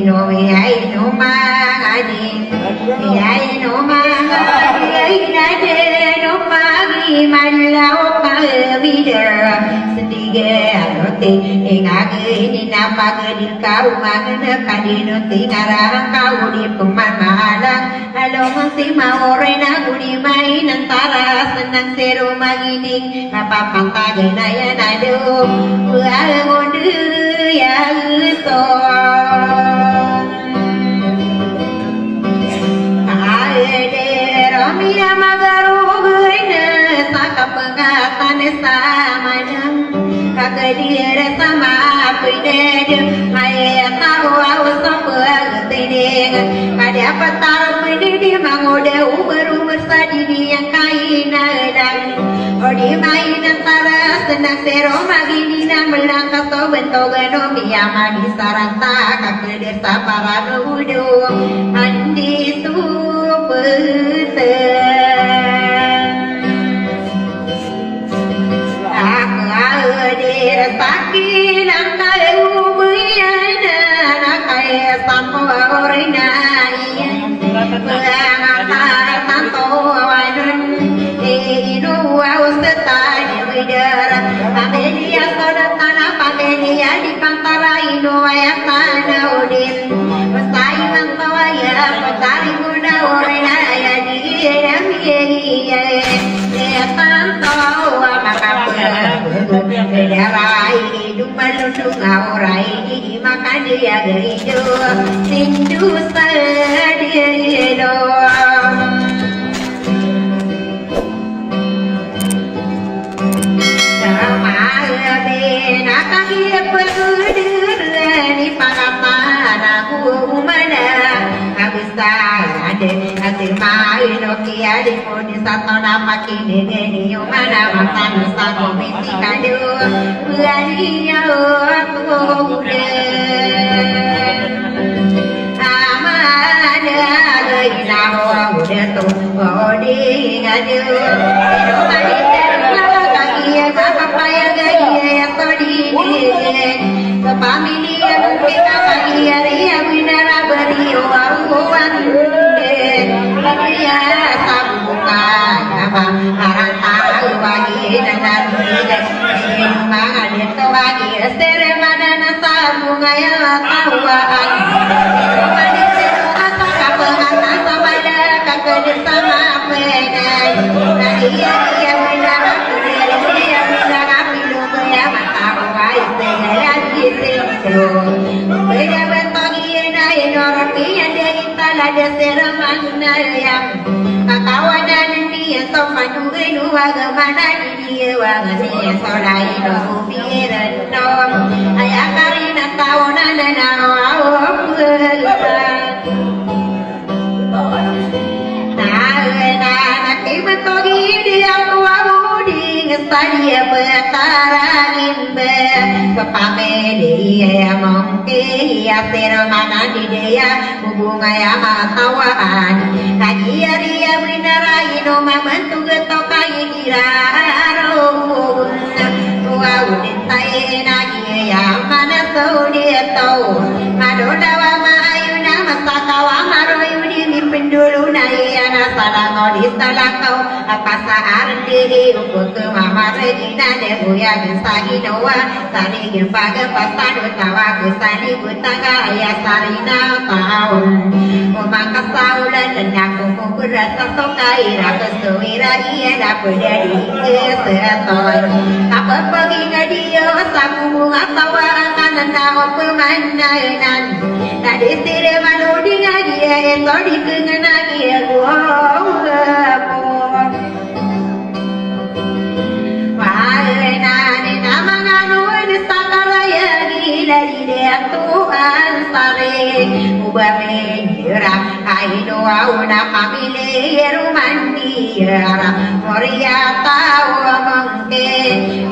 no ai no magani ai no magani ai na de no magi malau pavida sedige anote engage ni napaga di kau mangana kadino tingarang kau di pemanalang along si maorena gudi main antara senang seru magining kapapang naya nado buangodu ya uto aede romia magaru guina sakapengatan samanang kakadir sama pided maya tahu awas sapagtideng kada patar pidedi mangode umur sadini yang kaina dan odi main antara senang sero magini na melangkah to bentogano miyama di saranta kakadir saparano udo andi tu Pakilang tayo buyana na kaya sampo orina iyan Pagangakara tanto awanan Inuwa ustatani widara Pamilya sodatana pamilya di pantara inuwa yakana udin Pasayi mantawaya patari guna orina ya di iya tanto Rai hidup melundung aurai di makan dia gerido sindu sadido sama bena kaki peludur ni pangapan aku mana habis ada hati main oke ada pun satu nama kini geni mana makan nusa komisi kado berani aku amada lagi nawa udah tuh bodi ngadu hidup hari terlalu kaki apa payah gaya tadi kepamilian kita pagi hari winara beriu aruan dia sabuka apa harang tahu bagi dan mangan itu bagi sere mana sabunga ya tahuan mana sere asa kapengan sama ada kakek sama penai dia winara dia winara pilu ya matahu baik segala gitu beda bagi nai noroti yang dia talada seraman yang kakawanan dia sopan ugenu agamana dia wangani solai no piran no ayakarina tahunan na Sadia betarain be Kepamedia mongke ya sermana di dia hubunga ya matawan Kagia dia winara ino mamantu getokai diraro Tua udin tai nagi ya mana so dia tau Madoda wa mayuna masakawa maroyuni mipendulu naya salangau di salangau apa saat diri untuk ke mama regina debuya gesagi doa tani gempaga pasado tawa gesani butanga ayah sarina tahun umangka saulan dan aku berasa tokai raka suwira iya dapat dari kesetoy apa pergi ngadio saku bunga tawa kanan tahu pemandangan tadi tire manudi ngadia itu dikenangi gua Tuhan sare ubamira aido auna family rumandira moria tau mangke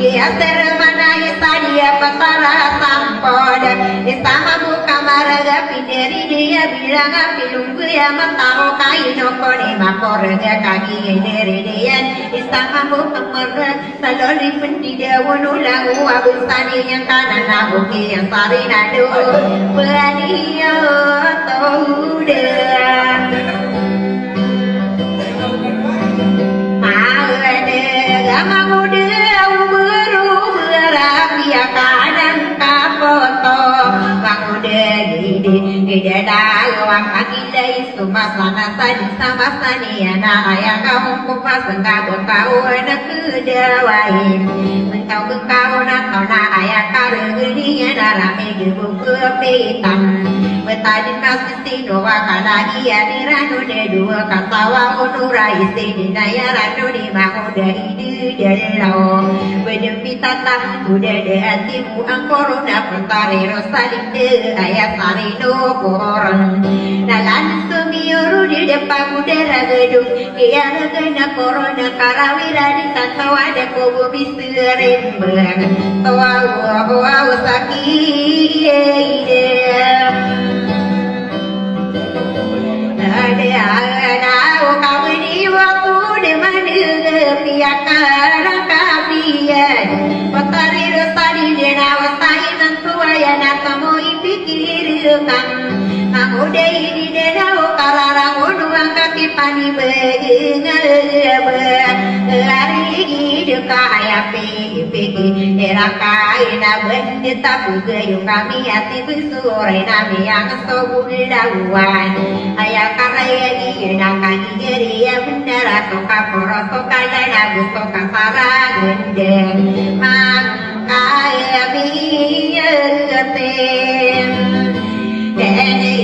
dia termana italia patara sampod istama buka mara Pinderi dia bilang pilung ya mentaro kaino kone makorga kaki dari dia istana bukamar salori pendida wonula abustani yang kanan abuki yang sari nado beraniyo tauda ada gama muda beru berapi kanan kapoto muda gede dawang agilai sumasana sadi sama saniana ayah kamu kupas engkau kau anak kedawai engkau kau nak kau nak ayah kau gini narame gebu kepitan betadin masih doa kalagi ya diranu de dua katawa unurai sedinaya ranu di mahuda hidu dalau bedempita tak udah de hatimu angkorona pentari rosalin de ayah sari do koran nalan sumiuru di depan udara gedung dia kena corona karawira di tantawa de kobo biserin bang tawa wa sakit ada kau ini waktu di mana pihak karang kapian petari rosadi di nawasai nantua ya natamu ipikirkan kamu deh di dalam kararang unuang kaki pani bengal lari hidup kaya piki era kaina bende tapu gayung kami hati besore nami yang sobul dawan ayah karaya gina kaki geria benar atau kaporo kaya nabu kapara gendeng mangkaya biyatem dene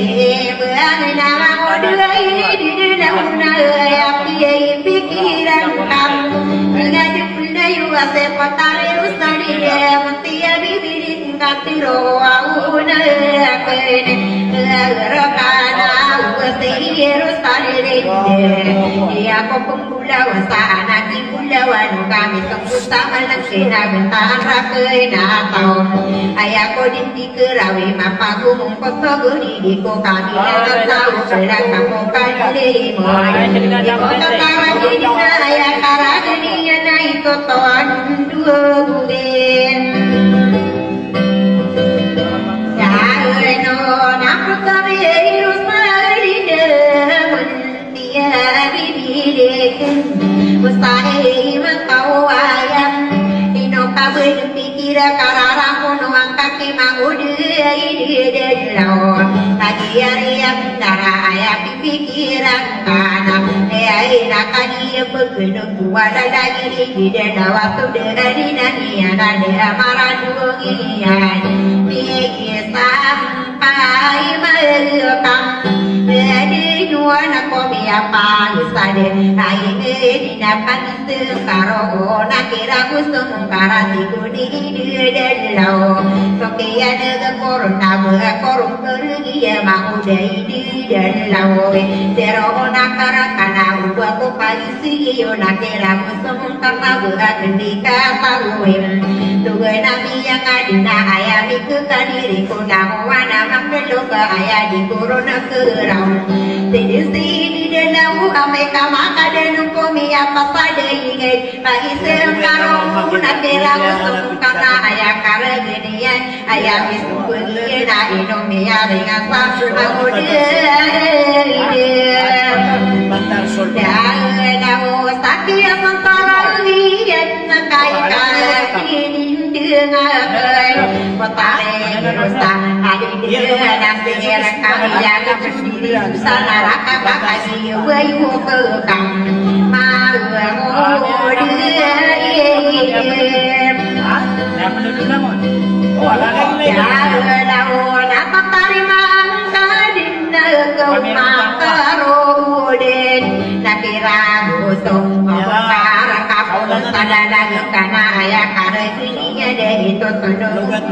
buang nama modai di dalam naya pikiran kamu ngajak pendayu ase patare usani mentia bibirin katiro auna kene rakana use rusani dia kopula wasana kipulawan kami sembuta malang sena bentar rakena taun ayah kodin dikerawi mapaku mengkosoguri diko kami yang tahu serang kamu kali moy diko kakawa jadi ayah karageni naik totoan dua bulan Jarno nakut kami rusarina mentia bibilekan mustahil mengkau ayam ino kabel pikir kararang kunuang kaki mangude ide delau lagi ayam dara ayam pikiran kana ayah kani begitu kuat lagi di dalam waktu dari nani ada marah dugian pikir sampai melekam dari dua nak kopi apa isade ayah di dapat sekaro nak kira kusum karati kuni di dalam sokian dengan corona berkorun pergi ya mau dari di dalam serona karakana ubah ko palisi yo nak kira kusum karena berat dikata wem tugai nami yang adina ayah miku kadiri ko nawana makelo ka ayah di corona kerau sini dalam ameka maka dan komi apa pada ingat bagi sekarang nak kira kusum karena ayah kara genian ayah bisu pergi na inomia dengan sa aku dalam sakit mentara lihat kaya ini dengan petare berusaha adik dia nasi kami yang berdiri susah neraka kasih bayu kekam malu dia daun apa tariman kadina kau makarodin nakira busung kakak kapul sadana karena ayah kare kininya deh itu tono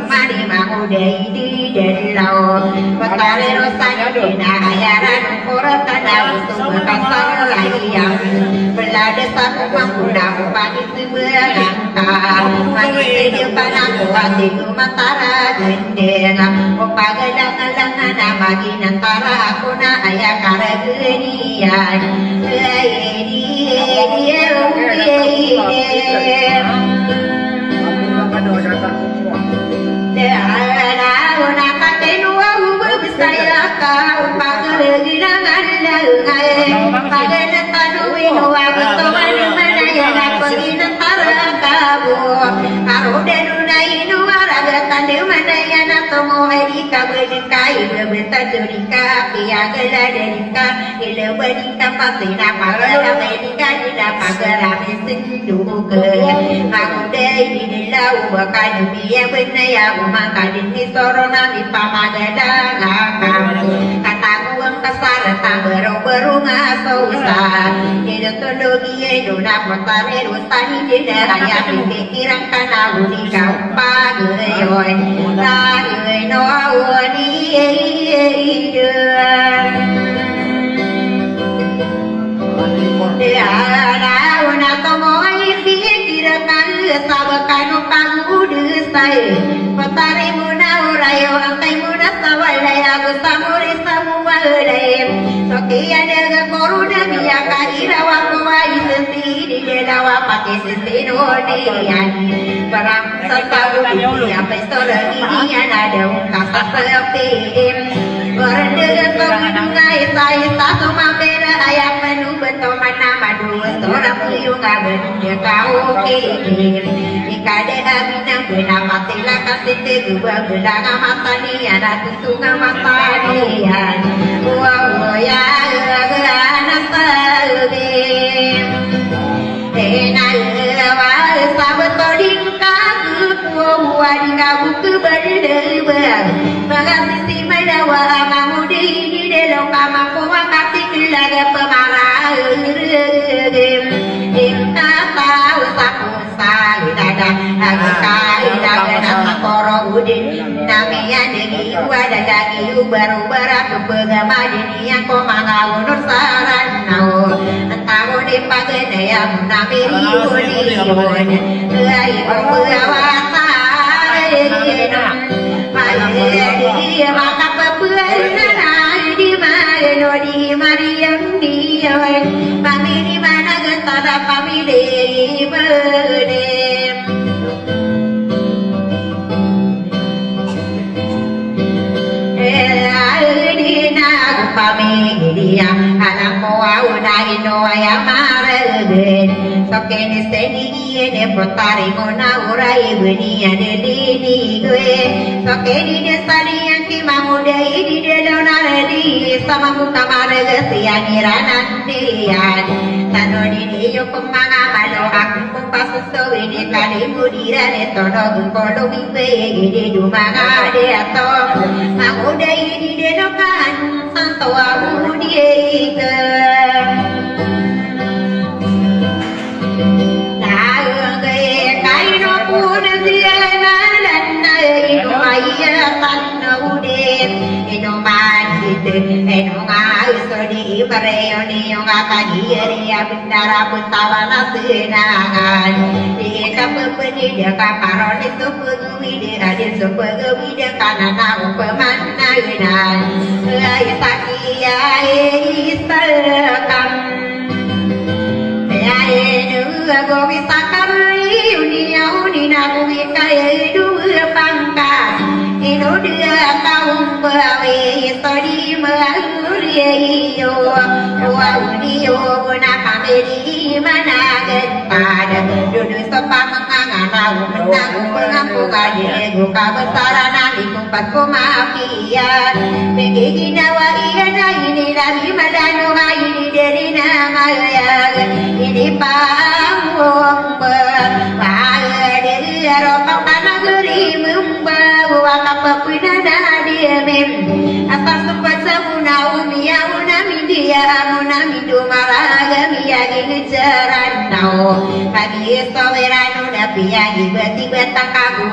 mari mangudai di delau patare rosanya dina ayaran korata dawu sumekasang layang belada satu mangkuda upani seberangka mani depan kuati matara gendera opagalang-alang nama ginantara aku na ayakara genian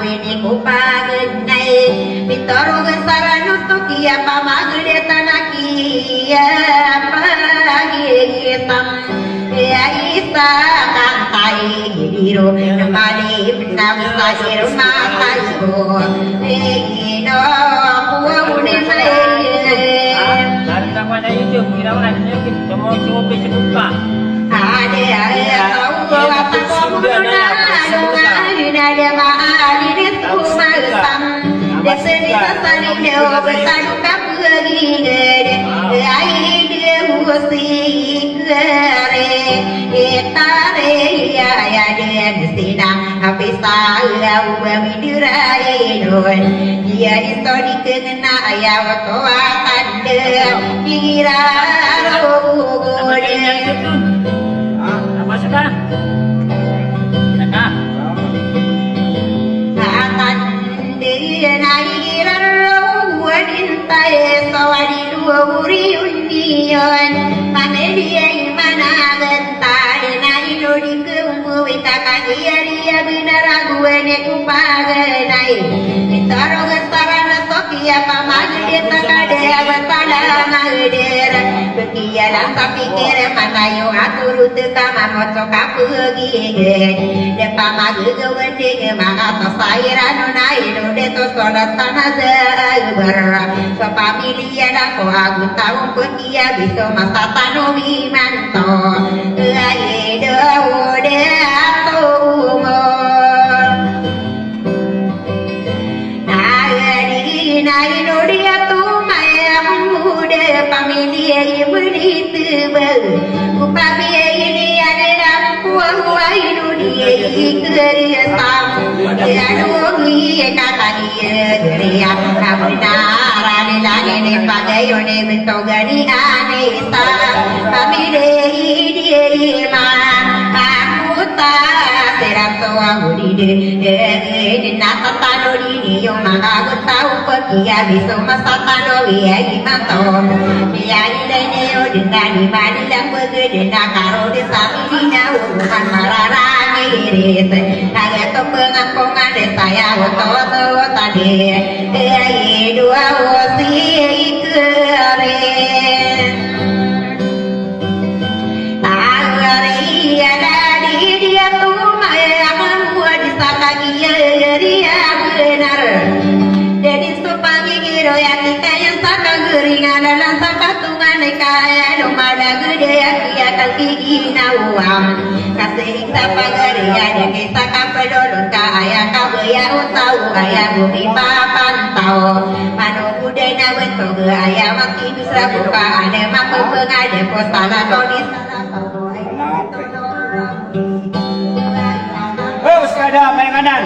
bini kupagenai mitoro gesaran untuk ia pamagede tanaki ya pagi hitam ya isa kantai diro nemani benam sakir mata ibu ino kuwune mai Narinig ako na YouTube, ginawa na YouTube, tumutupi si Buka. Ade tahu apa komuna dungani nade maali ditumasam deseni tasani deo betanu kapagi gede ai de musi kare etare ya ya de sina apisa lau bamidurai don dia istori kena ayah toa tande kira Apa sudah? Nak? akan dinairan wadin tae sawadi dua uri undian pamedia imana gentai nai dodi kembu itakan dia benar aguane kupagenai mitaro gesarana sokia pamagi takade abatala ngader bekialan sapikir manayo aturut kamar moco kapugi de pamagi gede mangata sairano nai de to solatana zabar so pamilia da ko agu tau pekia biso masatano bimanto ai de ode atomo nai nodi atu maya mude pamilia iberitu ber upabi ini ada kuah inu dia ikeriasam anu ngi kata dia geria kabinara ni lagi ni pagayo ni betogani aneta pamile dia ma aku tak terato amudi de nata tanori ni yo magago tau pergia biso masatano ya imato ya ile ne yo dinani mani lang begede nakaro de samina urusan marara ngirit kagak to pengakongan de saya woto tadi ya dua osi ikere tagari ada di dia tuh maya buat disakagia dia benar jadi supagi giro yang kita yang saka geringan dalam saka tungan kaya domada gede ya kaki nawam kasih kita pagari ada kita kapedolon kaya kabaya utau kaya bumi papan tau manu budena bentuk kaya makin bisa buka ada makan pengade posala tonis Sekadar main kanan.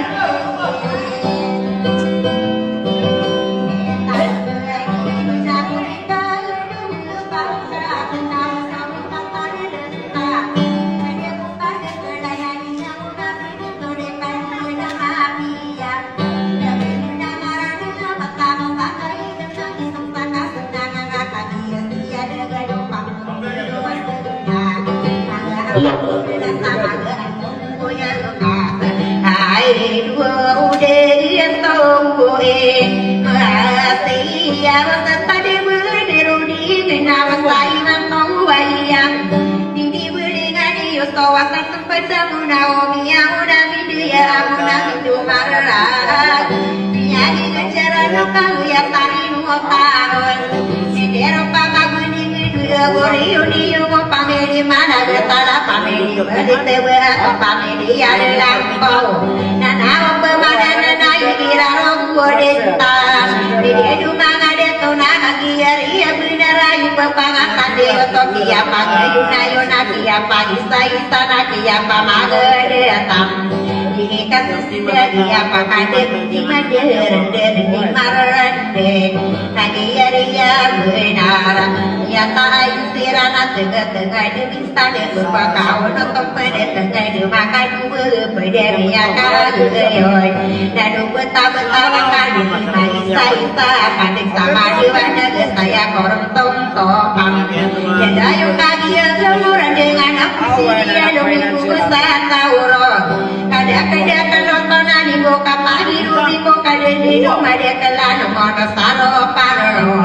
ko kadendo made kelano kono salo parlo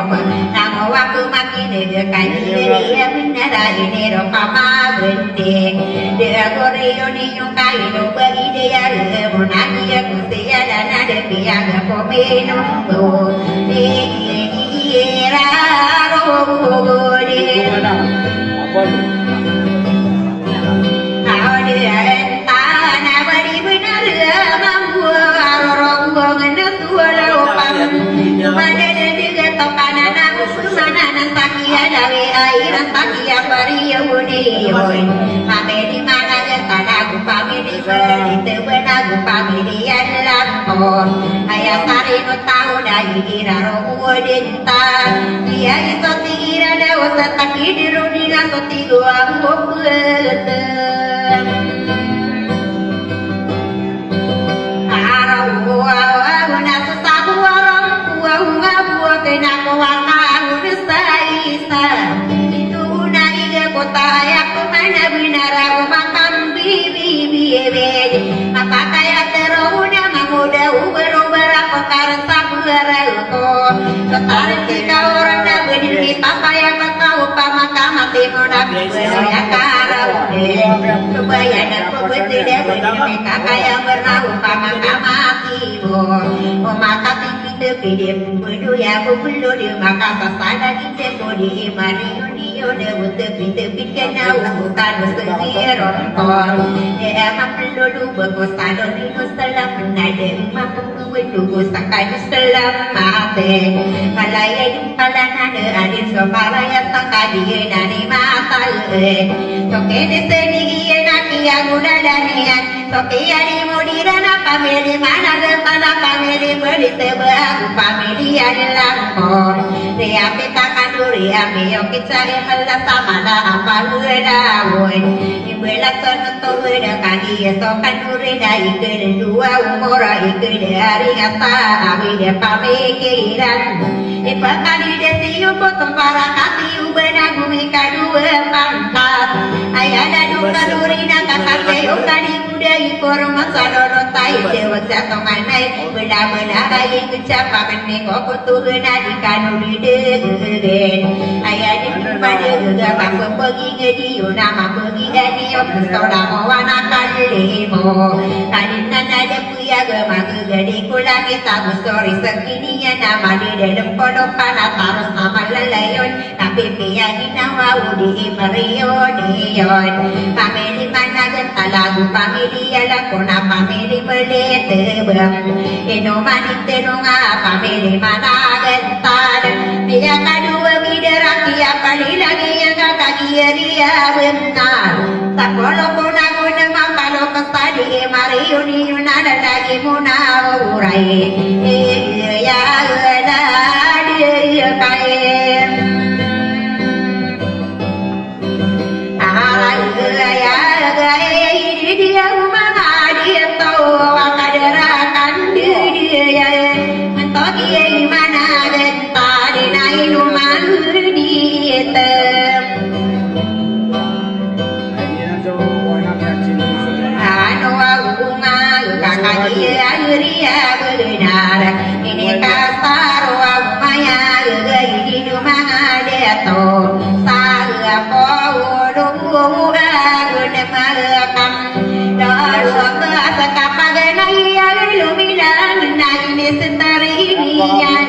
namo waktu makine de kaire ya minara ini ro pama bende de gorio ni yo kaino bagi de ya monani ya kusia dana de pia ga pomeno go ra ro de ayah sari no tahu dari kira romo denta dia itu tigira dewa setaki di rudinga sotigo aku Tarik tiga orang dah berdiri papa yang tahu pamakamati monabi ya karaoke supaya dan pebeti dia berdiri kakak yang bernahu pamakamati mo maka tinggi pede bedu ya bulu di maka sasana kita bodi mariu dio de butuh pintu kenau bukan sekiron kon emang perlu berkosado di nusalam nade mampu bedu sakai nusalam mate malaya jumpala nade adil soparaya sakadi nani mata toke de senigi naki agudalanian toke ari mudirana pameli mana de pana pameli berite aku pameli adalah kor dia pita kanduri ami yo kita ihala samana apa lueda woi ibela sono to lueda kani so kanduri da ikede dua umora ikede hari ata abi de pamikiran ipakani de tiu potong para kati ubena bumi kadua pampat ayada du kanduri na kakate ukani budai korma sadoro tai dewa sato manai benda-benda ayi kecapa kene kok turuna di kanuri degen ayah di pada juga apa pergi ngedi nama pergi dari yo soda mawana kalimo kadina nada puya gema gede kula kita story sekininya nama di dalam pondok panas harus nama lelayon tapi pia ginawa udi mario dion family mana genta lagu family ala kona family melete bang eno manite nonga family mana genta dia kadua bidaraki apa lagi yang kaki dia benar sapolo kona kona mapalo kestadi mariu ni nada lagi muna urai ya la dia kain ya dia mana dia tahu akadarakan dia mentau dia mana denta dinai rumah dia kakaknya ria benar ini kasar wamaya ini rumah dia to saya podo guna marakam dalu bahasa kapagana ya luminan ini sentari inian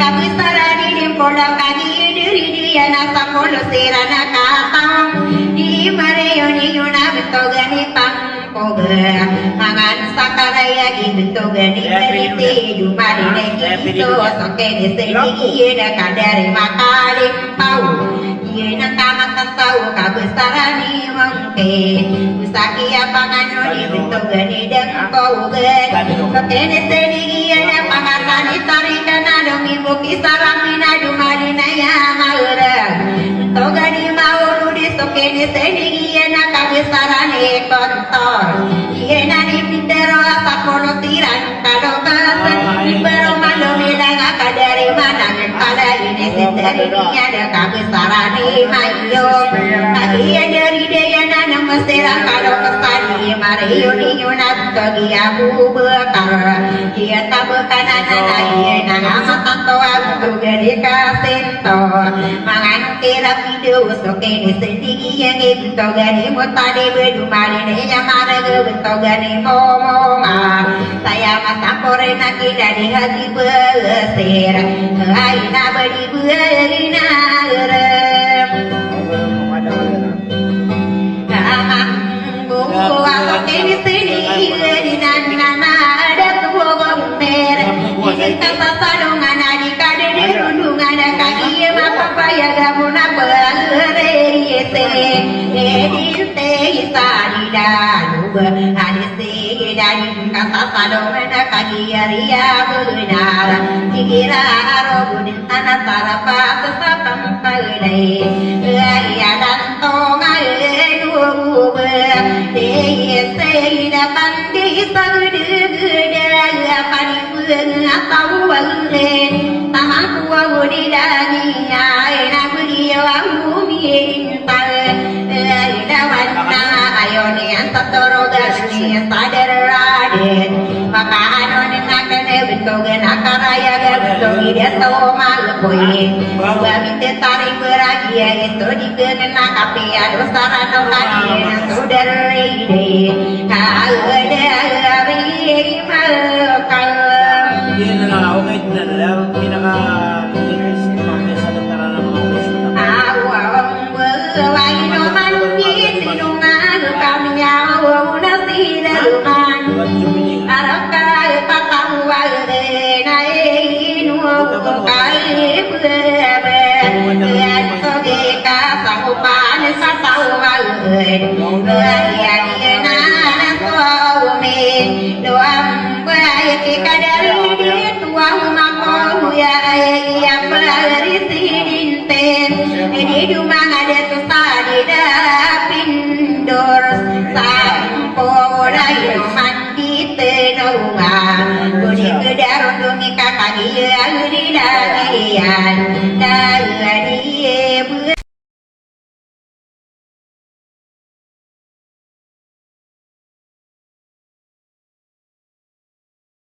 kami sarani di pola kaki diri dia nasa polo sirana kata di marioni yuna betogani pang mangan sakaraya gitu gani beriti jumari neki to soke deseni yeda kadari makali pau yena kama tahu kabesarani mangke usaki apa nganoni gitu gani dan kau gen soke deseni yeda pakarani tarikan ado mimbu kisaramina jumari naya maura to gani mau di soke deseni yena kabesarani kontor yena ni pitero apa kono tiran kalau kata pero malo bilang kadari mana kala ini sendiri ada kabesarani mayo kalian dari dia nanam mesirah kalau kesani mari yunat togi Abu Bakar kita bekanan lagi nama tanto aku gede kasinto mangan kira video soke ni sedigi yang itu gani mutade bedumari ni nyamara gebeto gani momonga saya masa kore nak dari hati bersir aina beri berina ini sini di nana ada tua gomer ini kata sadongan adik adik di rundungan kaki apa paya gamuna berete edite isari danu hadise dari kata sadongan kaki ria benar kira robudin tanah tarapa sesapam palai ya dan tonga dua Sayda pandi sagda pani bunga tawalde tamaku wudidani aina beliau mumin tal ida wanna ayoni antoro gasni sadar raden maka anon nakane bentogen akaraya bentogi dia somal koi wa mite tarik beragia itu dikena kapia dosara nokani saudara ide ada ri malkal Hindi na lang ako kahit na lang pinaka-inis sa doktora ng mga hospital. awang berwai no manjit sinungan kami awang nasidaluman arakai patang walde nae nuo kai bebe soge ka sangupan sa tawalde ya na ko me doam bae ke kadari tuang mako ya ya perisiin ten di rumah ada tuh tadi dapindor sampo rai mandi tenunga budi kedarun dumi kakak dia di dagian dari